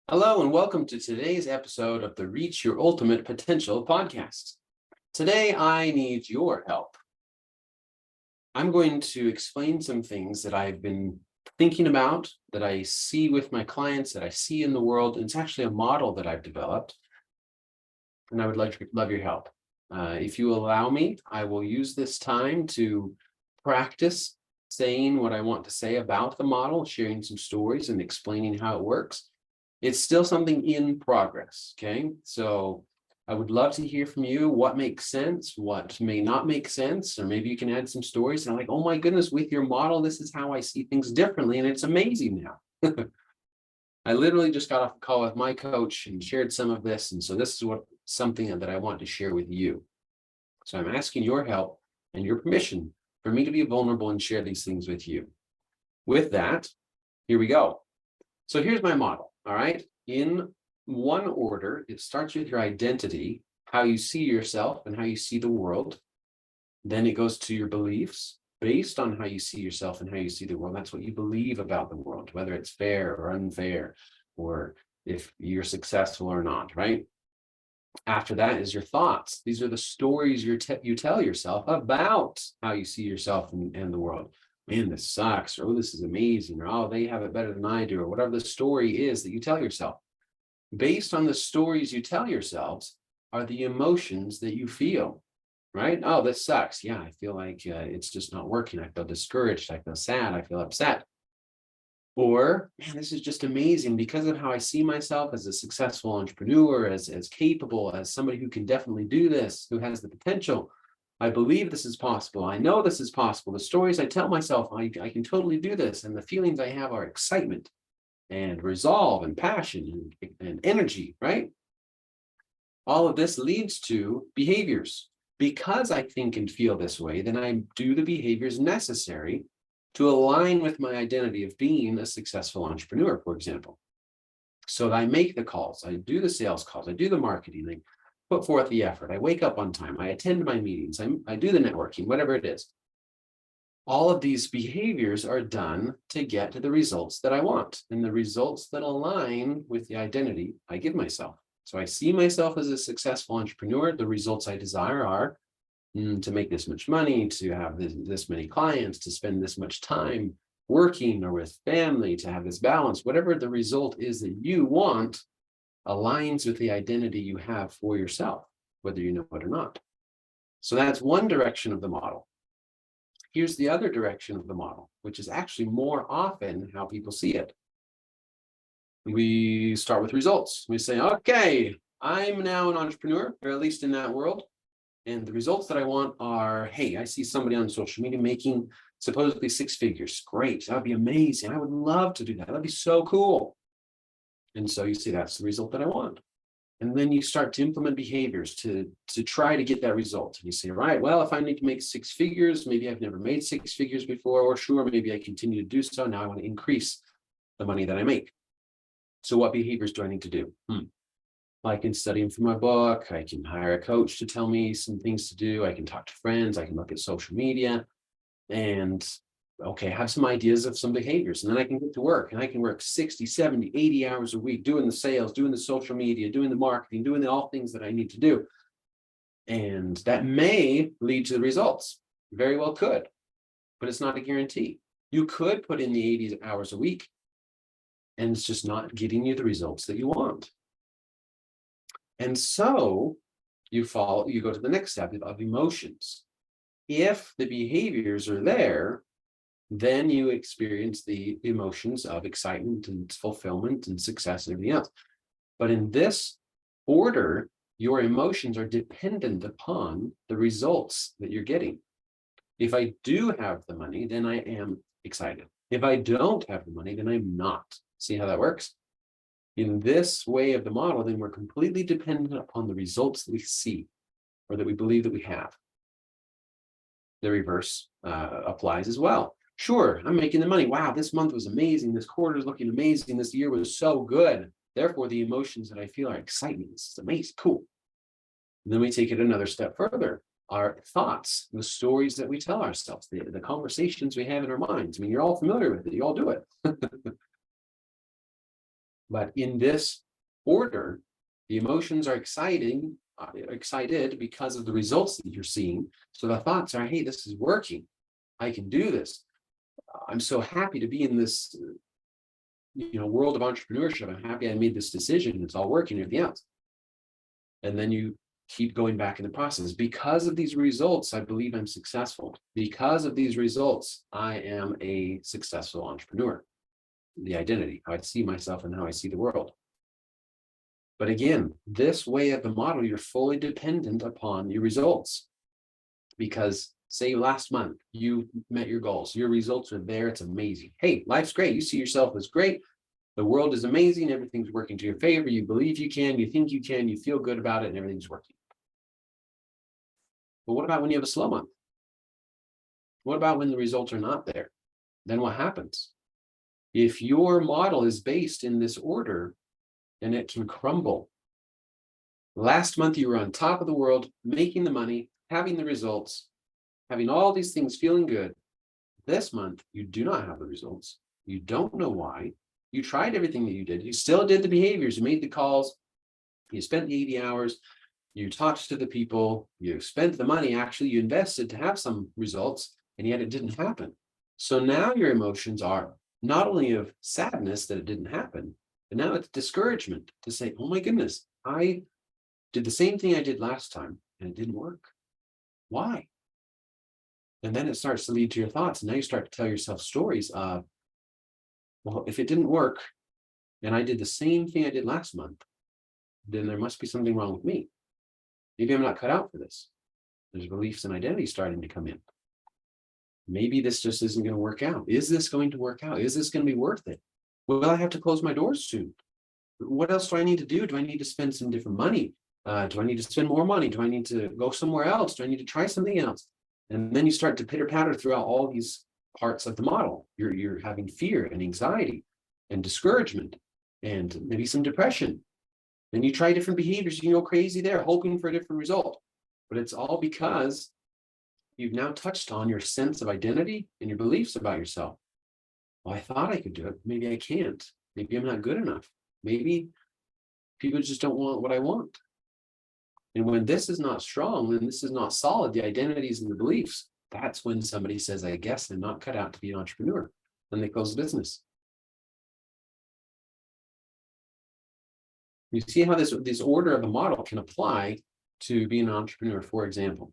Hello, and welcome to today's episode of the Reach Your Ultimate Potential podcast. Today, I need your help. I'm going to explain some things that I've been thinking about, that I see with my clients, that I see in the world. And it's actually a model that I've developed, and I would love your help. If you allow me, I will use this time to practice saying what I want to say about the model, sharing some stories and explaining how it works. It's still something in progress, okay? So I would love to hear from you what makes sense, what may not make sense, or maybe you can add some stories. And I'm like, oh my goodness, with your model, this is how I see things differently, and it's amazing now. I literally just got off a call with my coach and shared some of this, and so this is something that I want to share with you. So I'm asking your help and your permission for me to be vulnerable and share these things with you. With that, here we go. So here's my model, all right? In one order, it starts with your identity, how you see yourself and how you see the world. Then it goes to your beliefs based on how you see yourself and how you see the world. That's what you believe about the world, whether it's fair or unfair, or if you're successful or not, right? After that is your thoughts. These are the stories you tell yourself about how you see yourself and the world. Man, this sucks, or oh, this is amazing, or oh, they have it better than I do, or whatever the story is that you tell yourself. Based on the stories you tell yourselves are the emotions that you feel, right? Oh, this sucks. Yeah, I feel like it's just not working. I feel discouraged. I feel sad. I feel upset. Or, man, this is just amazing because of how I see myself as a successful entrepreneur, as capable, as somebody who can definitely do this, who has the potential. I believe this is possible. I know this is possible. The stories I tell myself, I can totally do this. And the feelings I have are excitement and resolve and passion and energy, right? All of this leads to behaviors. Because I think and feel this way, then I do the behaviors necessary to align with my identity of being a successful entrepreneur, for example. So I make the calls, I do the sales calls, I do the marketing, I put forth the effort, I wake up on time, I attend my meetings, I do the networking, whatever it is. All of these behaviors are done to get to the results that I want and the results that align with the identity I give myself. So I see myself as a successful entrepreneur. The results I desire are to make this much money, to have this many clients, to spend this much time working or with family, to have this balance. Whatever the result is that you want aligns with the identity you have for yourself, whether you know it or not. So that's one direction of the model. Here's the other direction of the model, which is actually more often how people see it. We start with results. We say, okay, I'm now an entrepreneur, or at least in that world. And the results that I want are, hey, I see somebody on social media making supposedly six figures. Great. That would be amazing. I would love to do that. That'd be so cool. And so you see, that's the result that I want. And then you start to implement behaviors to try to get that result. And you say, right, well, if I need to make six figures, maybe I've never made six figures before, or sure, maybe I continue to do so. Now I want to increase the money that I make. So what behaviors do I need to do? I can study them from my book. I can hire a coach to tell me some things to do. I can talk to friends. I can look at social media and, okay, have some ideas of some behaviors. And then I can get to work and I can work 60, 70, 80 hours a week doing the sales, doing the social media, doing the marketing, doing all things that I need to do. And that may lead to the results. Very well could, but it's not a guarantee. You could put in the 80 hours a week and it's just not getting you the results that you want. And so you go to the next step of emotions. If the behaviors are there, then you experience the emotions of excitement and fulfillment and success and everything else. But in this order, your emotions are dependent upon the results that you're getting. If I do have the money, then I am excited. If I don't have the money, then I'm not. See how that works? In this way of the model, then we're completely dependent upon the results that we see or that we believe that we have. The reverse applies as well. Sure, I'm making the money. Wow, this month was amazing. This quarter is looking amazing. This year was so good. Therefore, the emotions that I feel are excitement. This is amazing, cool. And then we take it another step further. Our thoughts, the stories that we tell ourselves, the conversations we have in our minds. I mean, you're all familiar with it. You all do it. But in this order, the emotions are excited because of the results that you're seeing. So the thoughts are, hey, this is working. I can do this. I'm so happy to be in this world of entrepreneurship. I'm happy I made this decision. It's all working, everything else. And then you keep going back in the process. Because of these results, I believe I'm successful. Because of these results, I am a successful entrepreneur. The identity, how I see myself and how I see the world. But again, this way of the model, you're fully dependent upon your results. Because say last month you met your goals, your results are there, it's amazing. Hey, life's great. You see yourself as great. The world is amazing. Everything's working to your favor. You believe you can, you think you can, you feel good about it, and everything's working. But what about when you have a slow month? What about when the results are not there? Then what happens? If your model is based in this order, then it can crumble. Last month, you were on top of the world, making the money, having the results, having all these things, feeling good. This month, you do not have the results. You don't know why. You tried everything that you did. You still did the behaviors. You made the calls. You spent the 80 hours. You talked to the people. You spent the money. Actually, you invested to have some results, and yet it didn't happen. So now your emotions are not only of sadness that it didn't happen, but now it's discouragement to say, oh my goodness, I did the same thing I did last time and it didn't work. Why? And then it starts to lead to your thoughts. And now you start to tell yourself stories of, well, if it didn't work and I did the same thing I did last month, then there must be something wrong with me. Maybe I'm not cut out for this. There's beliefs and identity starting to come in. Maybe this just isn't going to work out. Is this going to work out? Is this going to be worth it? Will I have to close my doors soon? What else do I need to do? Do I need to spend some different money? Do I need to spend more money? Do I need to go somewhere else? Do I need to try something else? And then you start to pitter patter throughout all these parts of the model. You're having fear and anxiety and discouragement and maybe some depression. Then you try different behaviors. You can go crazy there, hoping for a different result. But it's all because you've now touched on your sense of identity and your beliefs about yourself. Well, I thought I could do it. Maybe I can't. Maybe I'm not good enough. Maybe people just don't want what I want. And when this is not strong, and this is not solid, the identities and the beliefs, that's when somebody says, I guess I'm not cut out to be an entrepreneur. And they close the business. You see how this order of the model can apply to being an entrepreneur, for example.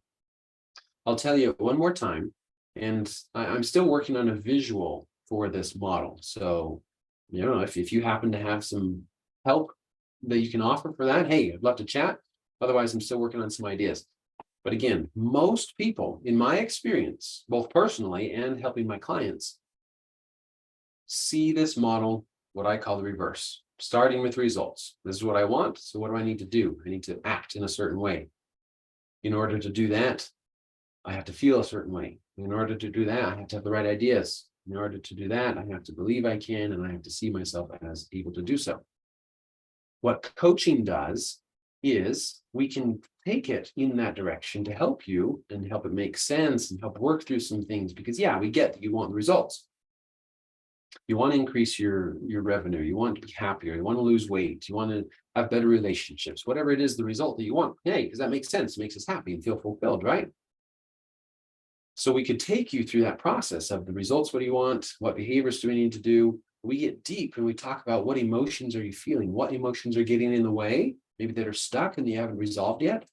I'll tell you one more time, and I'm still working on a visual for this model. So, if you happen to have some help that you can offer for that, hey, I'd love to chat. Otherwise, I'm still working on some ideas. But again, most people, in my experience, both personally and helping my clients, see this model, what I call the reverse, starting with results. This is what I want. So what do I need to do? I need to act in a certain way. In order to do that, I have to feel a certain way. In order to do that, I have to have the right ideas. In order to do that, I have to believe I can, and I have to see myself as able to do so. What coaching does is we can take it in that direction to help you and help it make sense and help work through some things. Because we get that you want the results. You want to increase your revenue. You want to be happier. You want to lose weight. You want to have better relationships. Whatever it is, the result that you want. Hey, because that makes sense. It makes us happy and feel fulfilled, right? So we could take you through that process of the results. What do you want? What behaviors do we need to do? We get deep and we talk about what emotions are you feeling? What emotions are getting in the way? Maybe that are stuck and you haven't resolved yet.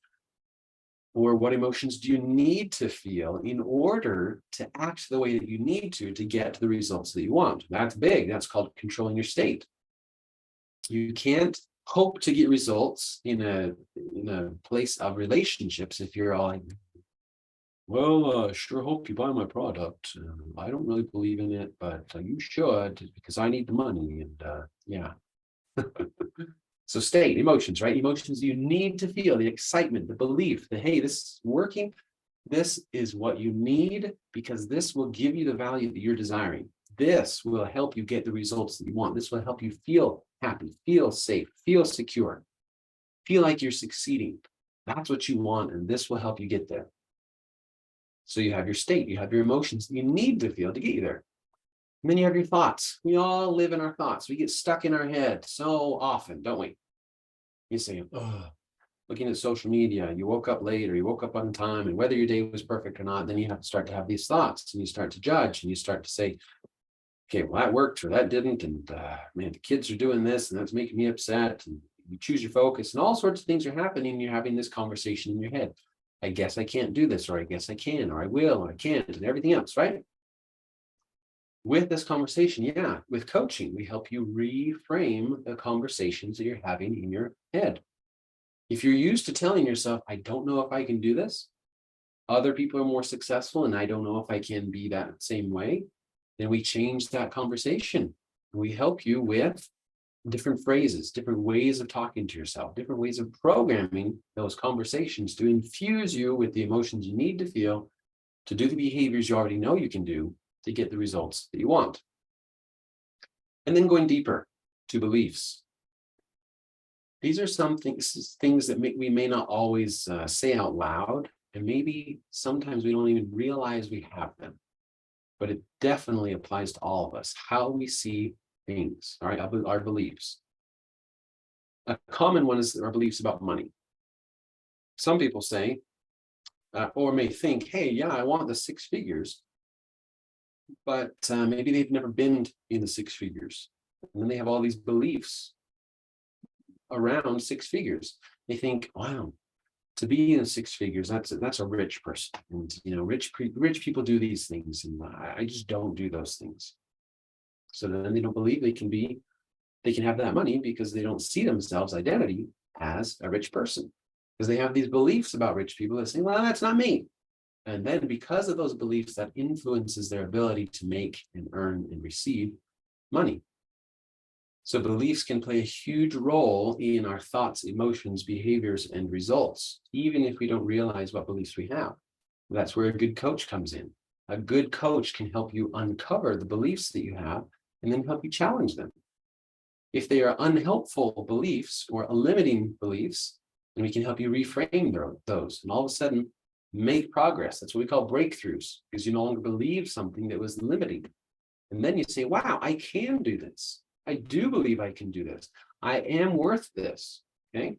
Or what emotions do you need to feel in order to act the way that you need to get to the results that you want? That's big. That's called controlling your state. You can't hope to get results in a place of relationships if you're all like, well, sure hope you buy my product. I don't really believe in it, but you should because I need the money. And yeah. So state, emotions, right? Emotions you need to feel, the excitement, the belief that, hey, this is working. This is what you need because this will give you the value that you're desiring. This will help you get the results that you want. This will help you feel happy, feel safe, feel secure, feel like you're succeeding. That's what you want, and this will help you get there. So you have your state, you have your emotions you need to feel to get you there. And then you have your thoughts. We all live in our thoughts. We get stuck in our head so often, don't we? You say, oh, looking at social media, you woke up late or you woke up on time, and whether your day was perfect or not, then you have to start to have these thoughts and you start to judge and you start to say, okay, well, that worked or that didn't. And man, the kids are doing this and that's making me upset. And you choose your focus and all sorts of things are happening. You're having this conversation in your head. I guess I can't do this, or I guess I can, or I will, or I can't, and everything else, right? With this conversation, yeah, with coaching, we help you reframe the conversations that you're having in your head. If you're used to telling yourself, I don't know if I can do this, other people are more successful, and I don't know if I can be that same way, then we change that conversation. We help you with different phrases, different ways of talking to yourself, different ways of programming those conversations to infuse you with the emotions you need to feel to do the behaviors you already know you can do to get the results that you want. And then going deeper to beliefs. These are some things that we may not always say out loud, and maybe sometimes we don't even realize we have them. But it definitely applies to all of us, how we see things, all right, our beliefs. A common one is our beliefs about money. Some people say, or may think, hey, yeah, I want the six figures, but maybe they've never been in the six figures. And then they have all these beliefs around six figures. They think, wow, to be in six figures, that's a rich person. And rich people do these things, and I just don't do those things. So then they don't believe they can have that money because they don't see themselves identity as a rich person. Because they have these beliefs about rich people that say, well, that's not me. And then because of those beliefs, that influences their ability to make and earn and receive money. So beliefs can play a huge role in our thoughts, emotions, behaviors, and results, even if we don't realize what beliefs we have. That's where a good coach comes in. A good coach can help you uncover the beliefs that you have and then help you challenge them. If they are unhelpful beliefs or limiting beliefs, then we can help you reframe those and all of a sudden make progress. That's what we call breakthroughs, because you no longer believe something that was limiting. And then you say, wow, I can do this. I do believe I can do this. I am worth this. Okay.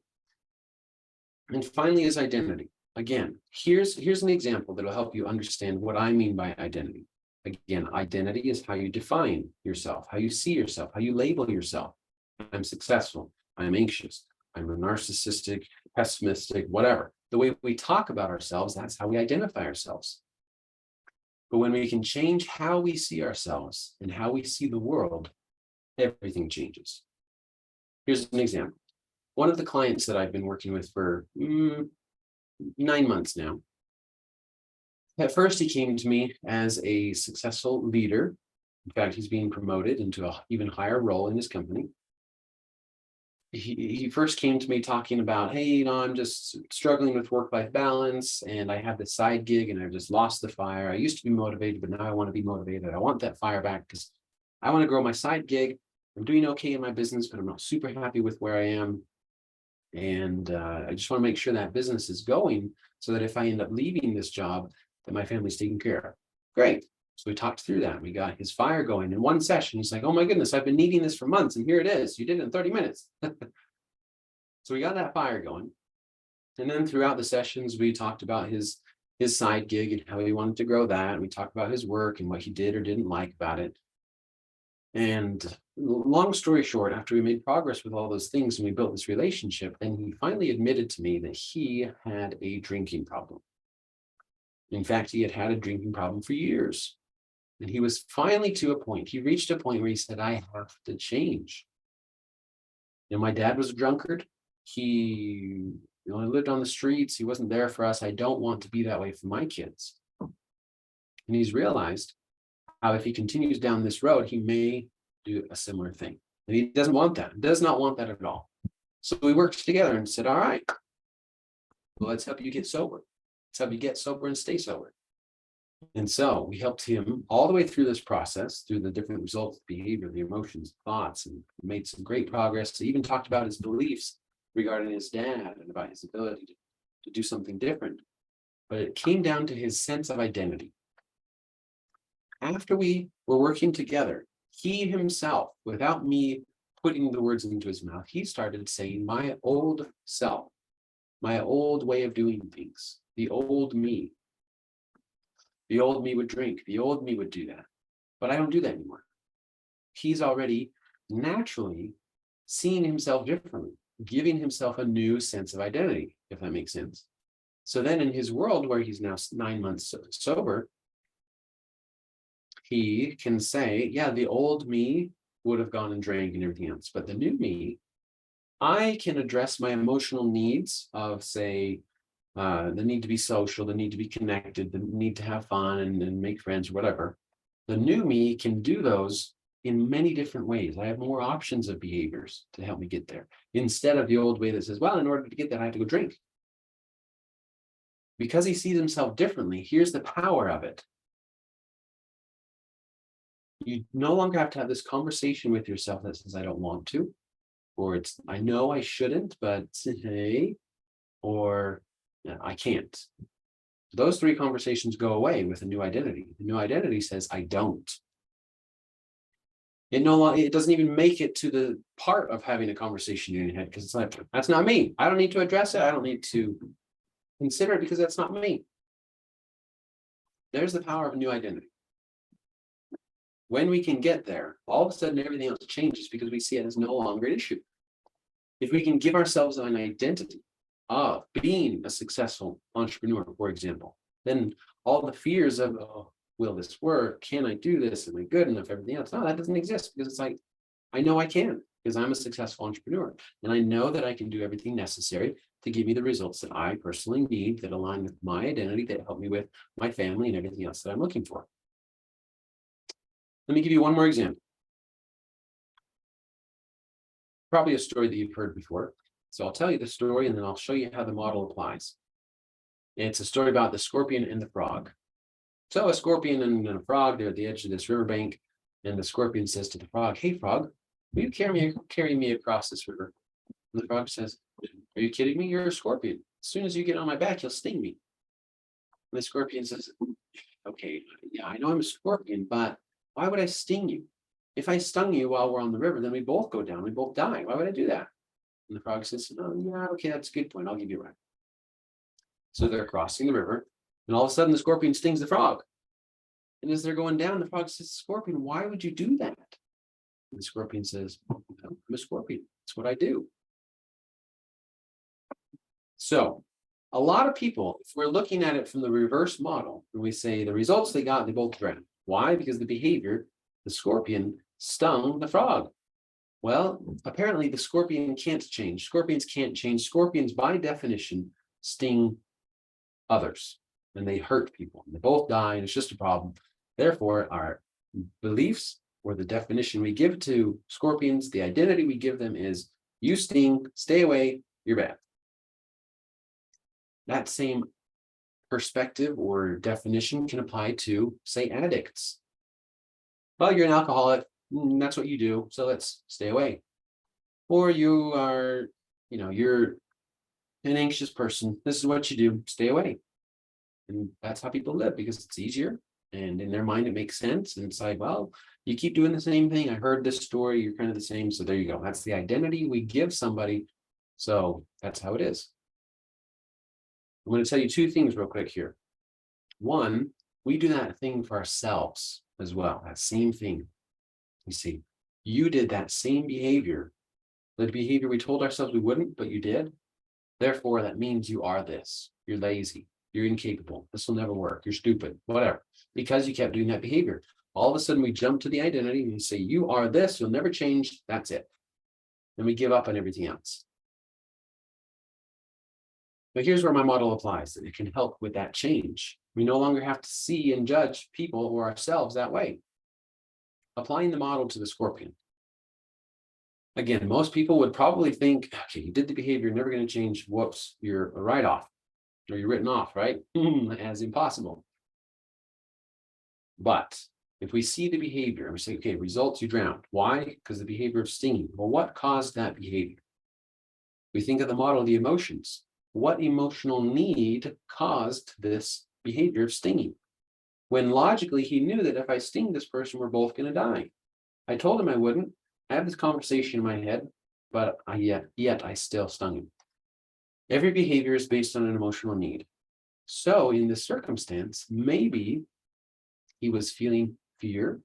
And finally is identity. Again, here's an example that will help you understand what I mean by identity. Again, identity is how you define yourself, how you see yourself, how you label yourself. I'm successful. I'm anxious. I'm a narcissistic, pessimistic, whatever. The way we talk about ourselves, that's how we identify ourselves. But when we can change how we see ourselves and how we see the world, everything changes. Here's an example. One of the clients that I've been working with for 9 months now, at first he came to me as a successful leader. In fact, he's being promoted into an even higher role in his company. He first came to me talking about, hey, I'm just struggling with work-life balance, and I have this side gig, and I've just lost the fire. I used to be motivated, but now I want to be motivated. I want that fire back because I want to grow my side gig. I'm doing okay in my business, but I'm not super happy with where I am. And I just want to make sure that business is going so that if I end up leaving this job, that my family's taken care of. Great. So we talked through that. We got his fire going in one session. He's like, oh my goodness, I've been needing this for months, and here it is. You did it in 30 minutes. So we got that fire going. And then throughout the sessions, we talked about his side gig and how he wanted to grow that. And we talked about his work and what he did or didn't like about it. And long story short, after we made progress with all those things and we built this relationship, then he finally admitted to me that he had a drinking problem. In fact, he had had a drinking problem for years. And he was finally to a point, he reached a point where he said, I have to change. My dad was a drunkard. He lived on the streets. He wasn't there for us. I don't want to be that way for my kids. And he's realized how if he continues down this road, he may do a similar thing. And he doesn't want that, does not want that at all. So we worked together and said, all right, well, let's help you get sober. Let's help you get sober and stay sober. And so we helped him all the way through this process, through the different results, behavior, the emotions, thoughts, and made some great progress. He even talked about his beliefs regarding his dad and about his ability to do something different. But it came down to his sense of identity. After we were working together, he himself, without me putting the words into his mouth, he started saying, my old self, my old way of doing things, the old me. The old me would drink, the old me would do that. But I don't do that anymore. He's already naturally seeing himself differently, giving himself a new sense of identity, if that makes sense. So then in his world where he's now 9 months sober, he can say, yeah, the old me would have gone and drank and everything else. But the new me, I can address my emotional needs of, say, the need to be social, the need to be connected, the need to have fun and make friends, or whatever. The new me can do those in many different ways. I have more options of behaviors to help me get there, instead of the old way that says, well, in order to get that, I have to go drink. Because he sees himself differently, here's the power of it. You no longer have to have this conversation with yourself that says, I don't want to, or it's, I know I shouldn't, but hey, or yeah, I can't. Those three conversations go away with a new identity. The new identity says, I don't. It no longer, it doesn't even make it to the part of having a conversation in your head, because it's like, that's not me. I don't need to address it. I don't need to consider it because that's not me. There's the power of a new identity. When we can get there, all of a sudden everything else changes because we see it as no longer an issue. If we can give ourselves an identity of being a successful entrepreneur, for example, then all the fears of, oh, will this work? Can I do this? Am I good enough? Everything else. No, that doesn't exist, because it's like, I know I can, because I'm a successful entrepreneur. And I know that I can do everything necessary to give me the results that I personally need, that align with my identity, that help me with my family and everything else that I'm looking for. Let me give you one more example. Probably a story that you've heard before. So I'll tell you the story and then I'll show you how the model applies. It's a story about the scorpion and the frog. So a scorpion and a frog, they're at the edge of this riverbank, and the scorpion says to the frog, hey frog, will you carry me across this river? And the frog says, are you kidding me? You're a scorpion. As soon as you get on my back, you'll sting me. And the scorpion says, okay, yeah, I know I'm a scorpion, but why would I sting you? If I stung you while we're on the river, then we both go down, we both die. Why would I do that? And the frog says, oh, yeah, okay, that's a good point. I'll give you a right. So they're crossing the river, and all of a sudden the scorpion stings the frog. And as they're going down, the frog says, scorpion, why would you do that? And the scorpion says, I'm a scorpion. That's what I do. So a lot of people, if we're looking at it from the reverse model, and we say the results they got, they both drowned. Why? Because the behavior, the scorpion, stung the frog. Well, apparently the scorpion can't change. Scorpions can't change. Scorpions, by definition, sting others, and they hurt people. They both die, and it's just a problem. Therefore, our beliefs, or the definition we give to scorpions, the identity we give them is, you sting, stay away, you're bad. That same perspective or definition can apply to, say, addicts. Well, you're an alcoholic, that's what you do, so let's stay away. Or you are, you're an anxious person, this is what you do, stay away. And that's how people live, because it's easier, and in their mind it makes sense, and it's like, well, you keep doing the same thing, I heard this story, you're kind of the same, so there you go. That's the identity we give somebody, so that's how it is. I'm going to tell you two things real quick here. One, we do that thing for ourselves as well, that same thing. You see, you did that same behavior, the behavior we told ourselves we wouldn't, but you did. Therefore, that means you are this. You're lazy. You're incapable. This will never work. You're stupid, whatever, because you kept doing that behavior. All of a sudden, we jump to the identity and we say, you are this. You'll never change. That's it. And we give up on everything else. But here's where my model applies, that it can help with that change. We no longer have to see and judge people or ourselves that way. Applying the model to the scorpion. Again, most people would probably think, okay, you did the behavior, you're never going to change. Whoops, you're a write-off, or you're written off, right? As impossible. But if we see the behavior and we say, okay, results, you drowned. Why? Because the behavior of stinging. Well, what caused that behavior? We think of the model of the emotions. What emotional need caused this behavior of stinging? when logically he knew that if I sting this person, we're both going to die. I told him I wouldn't. I had this conversation in my head, but yet I still stung him. Every behavior is based on an emotional need. So in this circumstance, maybe he was feeling fear,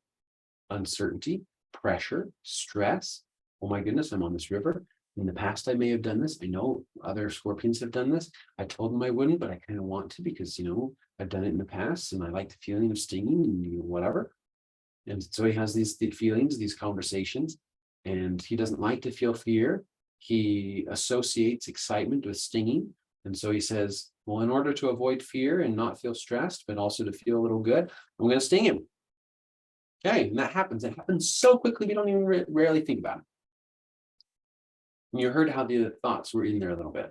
uncertainty, pressure, stress. Oh my goodness, I'm on this river. In the past, I may have done this. I know other scorpions have done this. I told them I wouldn't, but I kind of want to because, I've done it in the past and I like the feeling of stinging and whatever. And so he has these feelings, these conversations, and he doesn't like to feel fear. He associates excitement with stinging. And so he says, well, in order to avoid fear and not feel stressed, but also to feel a little good, I'm going to sting him. Okay, and that happens. It happens so quickly, we don't even rarely think about it. And you heard how the thoughts were in there a little bit.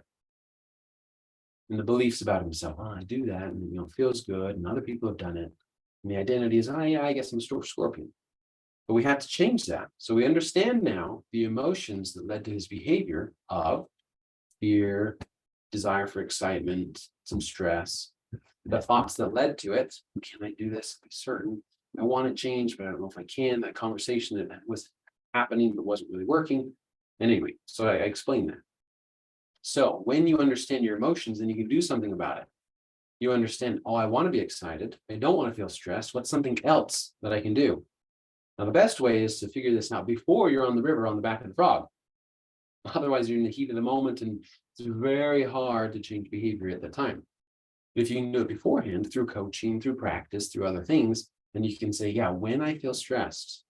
And the beliefs about himself, I do that, and it feels good, and other people have done it. And the identity is, yeah, I guess I'm a scorpion. But we had to change that. So we understand now the emotions that led to his behavior of fear, desire for excitement, some stress, the thoughts that led to it. Can I do this? I'm certain. I want to change, but I don't know if I can. That conversation that was happening but wasn't really working. Anyway, so I explained that. So when you understand your emotions, then you can do something about it. You understand, oh, I want to be excited. I don't want to feel stressed. What's something else that I can do? Now, the best way is to figure this out before you're on the river on the back of the frog. Otherwise, you're in the heat of the moment, and it's very hard to change behavior at that time. But if you can do it beforehand through coaching, through practice, through other things, then you can say, yeah, when I feel stressed,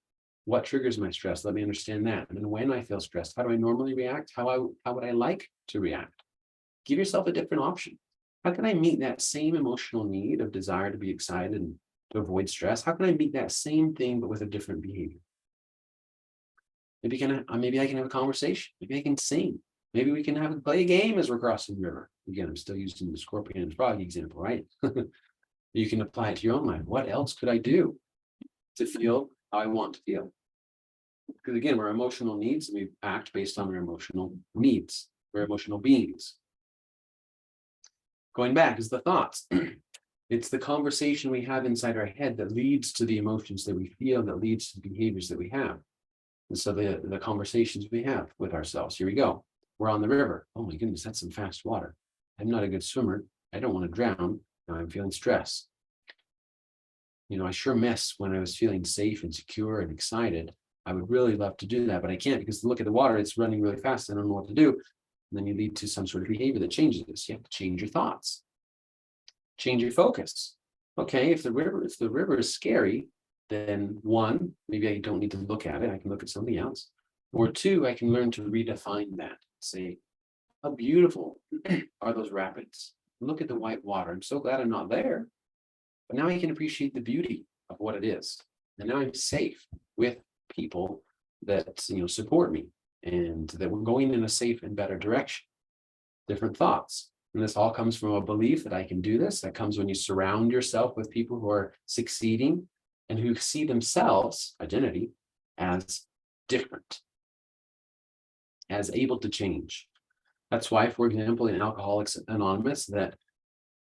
what triggers my stress? Let me understand that. And then when I feel stressed, how do I normally react? How would I like to react? Give yourself a different option. How can I meet that same emotional need of desire to be excited and to avoid stress? How can I meet that same thing but with a different behavior? Maybe I can have a conversation. Maybe I can sing. Maybe we can play a game as we're crossing the river. Again, I'm still using the scorpion and frog example, right? You can apply it to your own life. What else could I do to feel how I want to feel? Because again, we're emotional needs and we act based on our emotional needs. We're emotional beings. Going back is the thoughts. It's the conversation we have inside our head that leads to the emotions that we feel, that leads to the behaviors that we have. And so the conversations we have with ourselves. Here we go. We're on the river. Oh my goodness, that's some fast water. I'm not a good swimmer. I don't want to drown. Now I'm feeling stress. I sure miss when I was feeling safe and secure and excited. I would really love to do that, but I can't because look at the water. It's running really fast. I don't know what to do. And then you lead to some sort of behavior that changes this. You have to change your thoughts. Change your focus. Okay, if the river is scary, then one, maybe I don't need to look at it. I can look at something else. Or two, I can learn to redefine that. Say, how beautiful are those rapids? Look at the white water. I'm so glad I'm not there. But now I can appreciate the beauty of what it is. And now I'm safe with people that support me and that we're going in a safe and better direction. Different thoughts. And this all comes from a belief that I can do this. That comes when you surround yourself with people who are succeeding and who see themselves, identity, as different, as able to change. That's why, for example, in Alcoholics Anonymous, that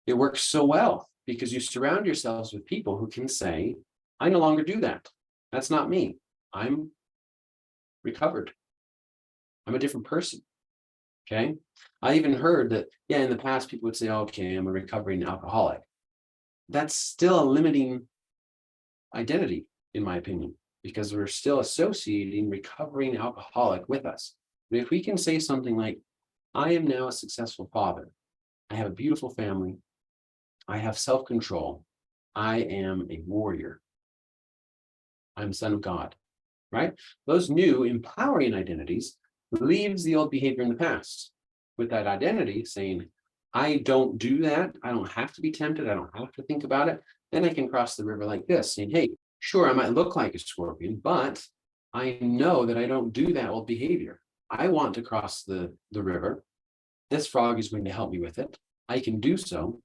it works so well because you surround yourselves with people who can say, I no longer do that. That's not me. I'm recovered. I'm a different person. Okay. I even heard that, in the past, people would say, okay, I'm a recovering alcoholic. That's still a limiting identity, in my opinion, because we're still associating recovering alcoholic with us. But if we can say something like, I am now a successful father. I have a beautiful family. I have self-control. I am a warrior. I'm a son of God, right? Those new empowering identities leaves the old behavior in the past. With that identity saying, I don't do that. I don't have to be tempted. I don't have to think about it. Then I can cross the river like this, saying, hey, sure, I might look like a scorpion, but I know that I don't do that old behavior. I want to cross the river. This frog is going to help me with it. I can do so.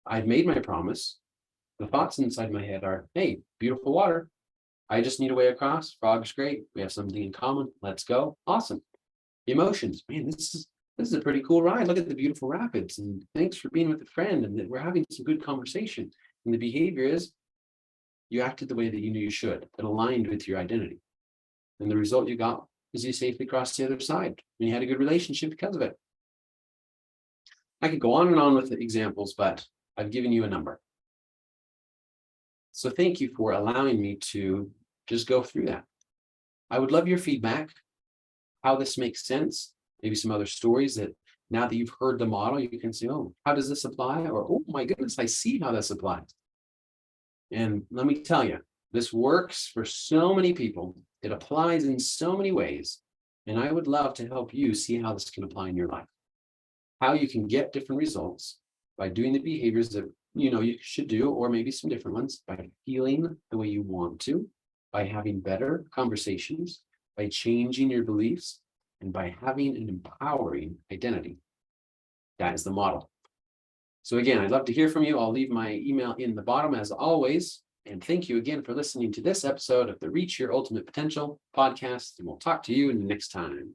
I've made my promise. The thoughts inside my head are, hey, beautiful water. I just need a way across. Frog's great. We have something in common. Let's go. Awesome. Emotions. Man, this is a pretty cool ride. Look at the beautiful rapids. And thanks for being with a friend. And we're having some good conversation. And the behavior is, You acted the way that you knew you should, that aligned with your identity. And the result you got is you safely crossed the other side, and you had a good relationship because of it. I could go on with the examples, but I've given you a number. So thank you for allowing me to just go through that. I would love your feedback, how this makes sense, maybe some other stories that now that you've heard the model, you can say, oh, how does this apply? Or, oh my goodness, I see how this applies. And let me tell you, this works for so many people. It applies in so many ways. And I would love to help you see how this can apply in your life, how you can get different results by doing the behaviors that you should do, or maybe some different ones, by feeling the way you want to, by having better conversations, by changing your beliefs, and by having an empowering identity. That is the model. So again, I'd love to hear from you. I'll leave my email in the bottom as always. And thank you again for listening to this episode of the Reach Your Ultimate Potential podcast. And we'll talk to you next time.